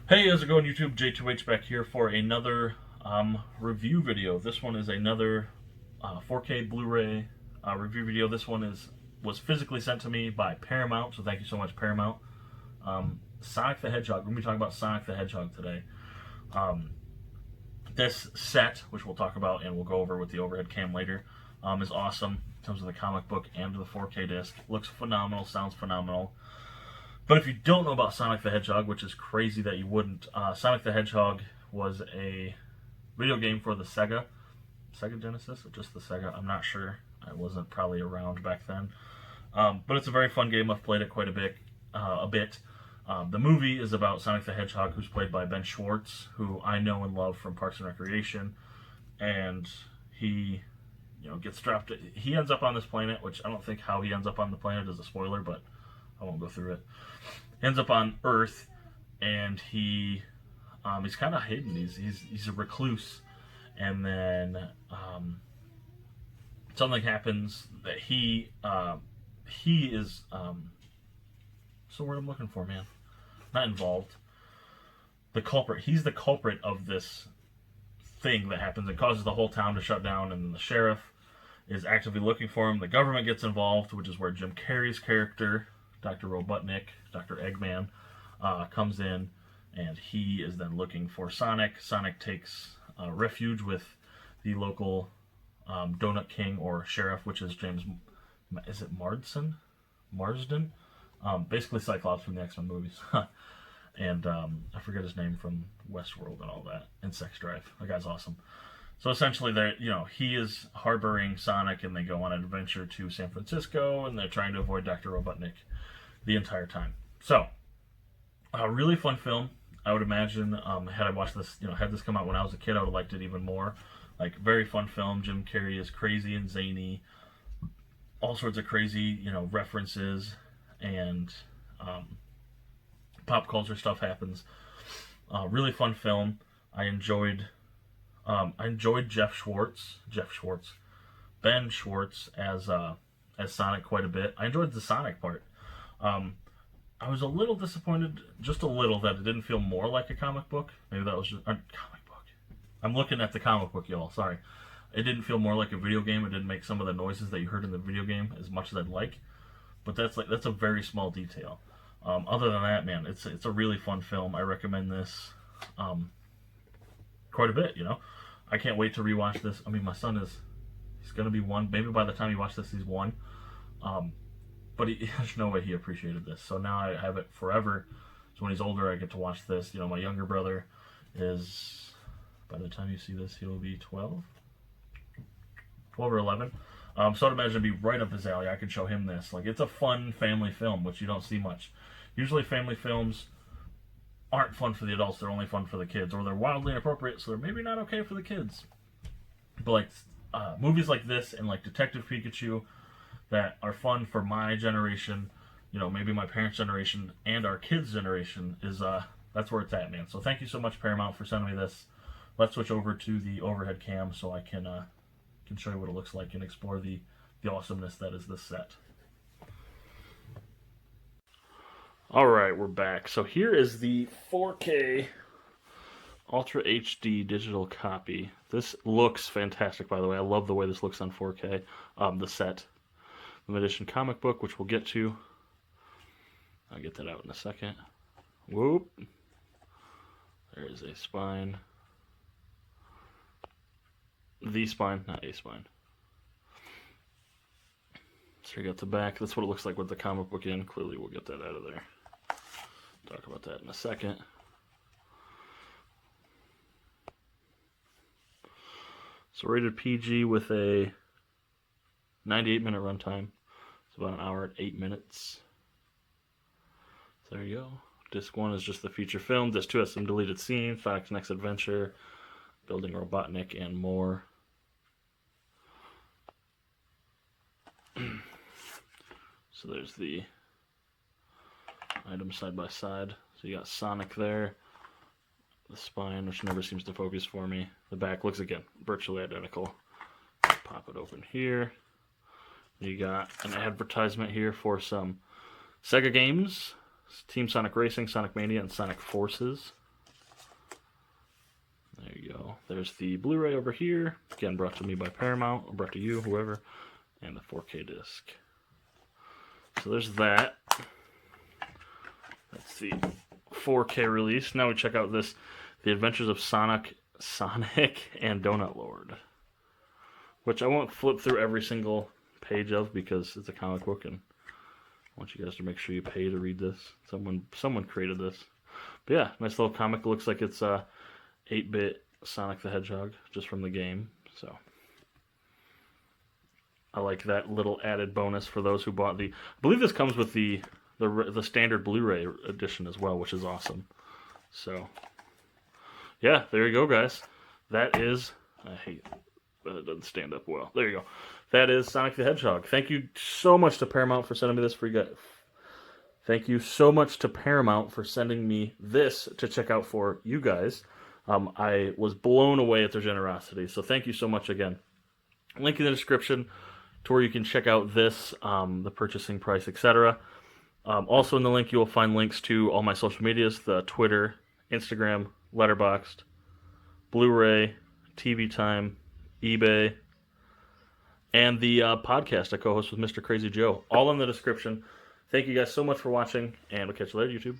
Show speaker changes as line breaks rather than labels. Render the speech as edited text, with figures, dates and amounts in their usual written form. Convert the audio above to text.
Hey, how's it going, YouTube? JTwoH back here for another review video. This one is another 4K Blu-ray review video. This one was physically sent to me by Paramount, so thank you so much, Paramount. Sonic the Hedgehog. We're going to be talking about Sonic the Hedgehog today. This set, which we'll talk about and we'll go over with the overhead cam later, is awesome in terms of the comic book and the 4K disc. Looks phenomenal, sounds phenomenal. But if you don't know about Sonic the Hedgehog, which is crazy that you wouldn't, Sonic the Hedgehog was a video game for the Sega Genesis, or just the Sega, I'm not sure. I wasn't probably around back then. But it's a very fun game. I've played it quite a bit. The movie is about Sonic the Hedgehog, who's played by Ben Schwartz, who I know and love from Parks and Recreation. And he, gets dropped. He ends up on this planet, which I don't think how he ends up on the planet is a spoiler, but I won't go through it. Ends up on Earth, and he's kind of hidden. He's a recluse, and then something happens that he is what's the word I'm looking for, man? Not involved. The culprit. He's the culprit of this thing that happens and causes the whole town to shut down, and the sheriff is actively looking for him. The government gets involved, which is where Jim Carrey's character, Dr. Robotnik, Dr. Eggman, comes in, and he is then looking for Sonic. Sonic takes refuge with the local Donut King or Sheriff, which is James, is it Marsden? Basically Cyclops from the X-Men movies. And I forget his name from Westworld and all that, and Sex Drive. That guy's awesome. So essentially, he is harboring Sonic, and they go on an adventure to San Francisco, and they're trying to avoid Dr. Robotnik the entire time. So, a really fun film. I would imagine, had I watched this, had this come out when I was a kid, I would have liked it even more. Like, very fun film. Jim Carrey is crazy and zany. All sorts of crazy, references and pop culture stuff happens. Really fun film. I enjoyed Ben Schwartz as Sonic quite a bit. I enjoyed the Sonic part. I was a little disappointed, just a little, that it didn't feel more like a comic book. Maybe that was just a comic book. I'm looking at the comic book, y'all. Sorry. It didn't feel more like a video game. It didn't make some of the noises that you heard in the video game as much as I'd like. But that's a very small detail. Other than that, man, it's a really fun film. I recommend this quite a bit. I can't wait to rewatch this. I mean, my son he's gonna be one. Maybe by the time you watch this, he's one. But there's no way he appreciated this. So now I have it forever. So when he's older, I get to watch this. My younger brother is, by the time you see this, he'll be 12 or 11. So I'd imagine it'd be right up his alley. I could show him this. Like, it's a fun family film, which you don't see much. Usually family films aren't fun for the adults. They're only fun for the kids. Or they're wildly inappropriate, so they're maybe not okay for the kids. But, like, movies like this and, like, Detective Pikachu that are fun for my generation, maybe my parents' generation and our kids' generation, is that's where it's at, man. So thank you so much, Paramount, for sending me this. Let's switch over to the overhead cam so I can show you what it looks like and explore the awesomeness that is this set. Alright, we're back. So here is the 4K Ultra HD digital copy. This looks fantastic, by the way. I love the way this looks on 4K. The set. The edition comic book, which we'll get to. I'll get that out in a second. Whoop. There is a spine. The spine, not a spine. So you got the back. That's what it looks like with the comic book in. Clearly we'll get that out of there. Talk about that in a second. So rated PG with a 98-minute runtime. It's about an hour and 8 minutes. So there you go. Disc 1 is just the feature film. Disc 2 has some deleted scenes, Sonic's Next Adventure, Building Robotnik, and more. So there's the items side by side. So you got Sonic there. The spine, which never seems to focus for me. The back looks, again, virtually identical. Pop it open here. You got an advertisement here for some Sega games. Team Sonic Racing, Sonic Mania, and Sonic Forces. There's the Blu-ray over here. Again, brought to me by Paramount, or brought to you, whoever. And the 4K disc. So there's that. That's the 4K release. Now we check out this, The Adventures of Sonic and Donut Lord, which I won't flip through every single page of because it's a comic book and I want you guys to make sure you pay to read this. Someone created this. But yeah, nice little comic. It looks like it's 8-bit Sonic the Hedgehog just from the game. So I like that little added bonus for those who bought the... I believe this comes with the standard Blu-ray edition as well, which is awesome. So yeah, there you go, guys. That is... I hate that it doesn't stand up well. There you go. That is Sonic the Hedgehog. Thank you so much to Paramount for sending me this free gift. Thank you so much to Paramount for sending me this to check out for you guys. I was blown away at their generosity, so thank you so much again. Link in the description to where you can check out this, the purchasing price, etc. Also in the link you will find links to all my social medias, the Twitter, Instagram, Letterboxd, Blu-ray, TV Time, eBay, and the podcast I co-host with Mr. Crazy Joe. All in the description. Thank you guys so much for watching, and we'll catch you later, YouTube.